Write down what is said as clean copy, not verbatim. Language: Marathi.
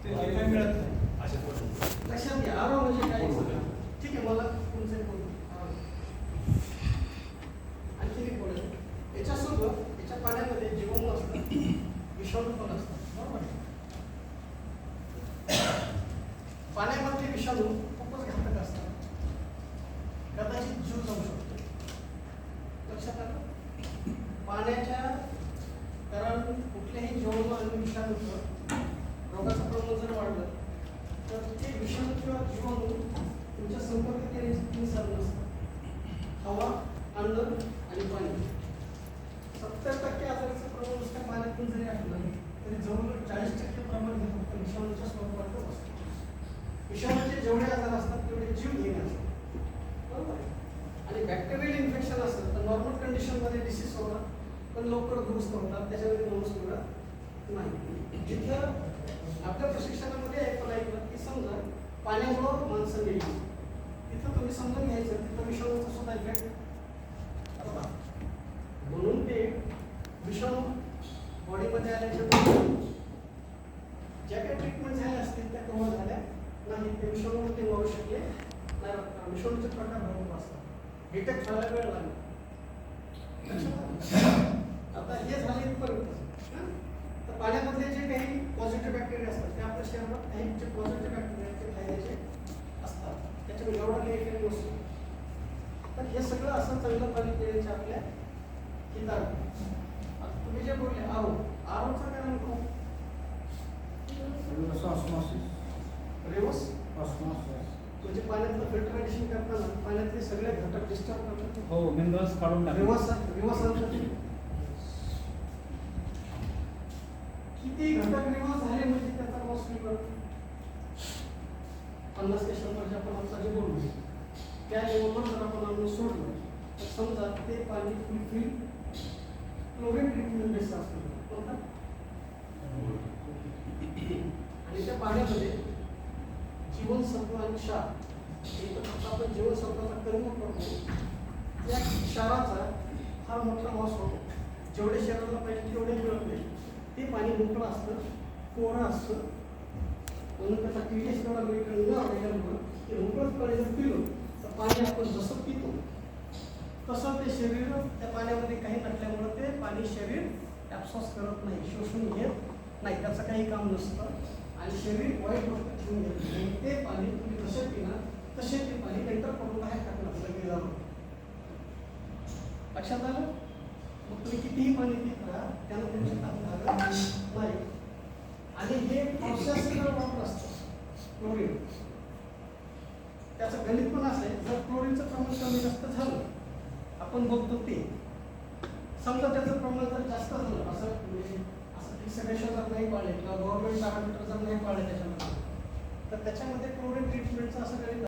ते काही मिळत नाही असे लक्षात घ्या. आरो म्हणजे काय? ठीक आहे, मला तुमचं बोलू. आणखी एक बोलू. याच्यासोबत याच्या पाण्यामध्ये जीवाणू असतात, विषाणू पण असतात, बरोबर आहे? पाण्यामध्ये विषाणू खूपच घातक असतात, कदाचित जीव जाऊ शकतो. लक्षात आलं? पाण्याच्या, कारण कुठल्याही जीवाणू आणि विषाणूचं रोगाचं प्रमाण जर वाढलं तर ते विषाणू किंवा जीवाणू तुमच्या संपर्कात येण्याची 3 साधनं असतात: हवा, अन्न आणि पाणी. 70% आजाराचं प्रमाण नुसत्या पाण्यातून जरी आढळलं तरी जवळजवळ 40% प्रमाण हे फक्त विषाणूच्या स्वरूपातच असतं. विषाणूचे जेवढे आजार असतात तेवढे जीव घेणे असतात, बरोबर आहे? आणि बॅक्टेरियल इन्फेक्शन असेल तर नॉर्मल कंडिशनमध्ये डिसीज होतात, पण लवकर दुरुस्त होतात, त्याच्यामध्ये दोष मिळत नाही. जिथं आपल्या प्रशिक्षणामध्ये ऐकलं की समजा पाण्यामुळं माणसं गेली, तिथं तुम्ही समजून घ्यायचं तिथं विषाणूचा सुद्धा इफेक्ट. म्हणून ते विषाणू बॉडीमध्ये आल्याच्या ज्या काही ट्रीटमेंट झाल्या असतील त्या कव्हर झाल्या नाही, ते विषाणूमध्ये मारू शकले नाही. विषाणूचे प्रकार भरपूर असतात, डिटेक्ट व्हायला वेळ लागला. आता हे झाले इथपर्यंत. तर पाण्यामधले जे काही पॉझिटिव्ह बॅक्टेरिया असतात ते आपल्या शरीरात काही जे पॉझिटिव्ह बॅक्टेरिया ते फायद्याचे असतात, त्याच्यामुळे एवढा काही इफेक्ट नसतो. तर हे सगळं असं चांगलं पाणी पिण्याचे आपल्या हिताला. तुम्ही जे बोलले आरो, आरोचा काय म्हणतो? रिव्हर्स म्हणजे पाण्यातलं फिल्टरेशन करताना पाण्यातले सगळे घटक डिस्टर्ब करतात. हो, मिनरल्स काढून टाकतात. रिव्हर्स किती घटक रिव्हर्स झाले म्हणजे त्याचा लॉस होईल. 50 ते 100 जे आपण आता जे बोललो त्या लेवलवर जर आपण आणून सोडलं तर समजा ते पाणी फुलफिल क्लोरीन ट्रीटमेंट बेस असतं. कोणता? आणि त्या पाण्यामध्ये जीवनसत्व आणि क्षार, फक्त आपण जीवनसत्वाचा कर्म करतो, त्या क्षाराचा फार मोठा लॉस होतो. जेवढे शरीराला पाहिजे तेवढे मिळत नाही. ते पाणी मोकळं असतं, कोरं असतं, म्हणून त्याचा टीडीएस एवढा मिळतं न ते मोकळंच पाणी जर पिलं तर पाणी आपण जसं पितो तसं ते शरीर त्या पाण्यामध्ये काही नसल्यामुळं ते पाणी शरीर ॲब्सॉर्ब करत नाही, शोषून घेत नाही, त्याचं काही काम नसतं आणि शरीर वाईट गोष्ट घेऊन घेत नाही. ते पाणी तुम्ही जसे पिणार तसे ते पाणी नंतर पडून बाहेर टाकणार लगेच जाणं. लक्षात आलं? मग तुम्ही कितीही पाणी पित राहा त्याला तुमची ताकद लागत नाही. आणि हे प्रोसेसर वापर असतं क्लोरीन, त्याचं गणित पण असं आहे, जर क्लोरीनचं प्रमाण कमी जास्त झालं आपण बघतो ते, समजा त्याचं प्रमाण जर जास्त झालं असं म्हणजे असं फिक्स रेशो जर नाही पाळले किंवा गव्हर्नमेंट पॅरामीटर जर नाही पाळले त्याच्यामध्ये, तर त्याच्यामध्ये क्लोरीन ट्रीटमेंटचं असं गणित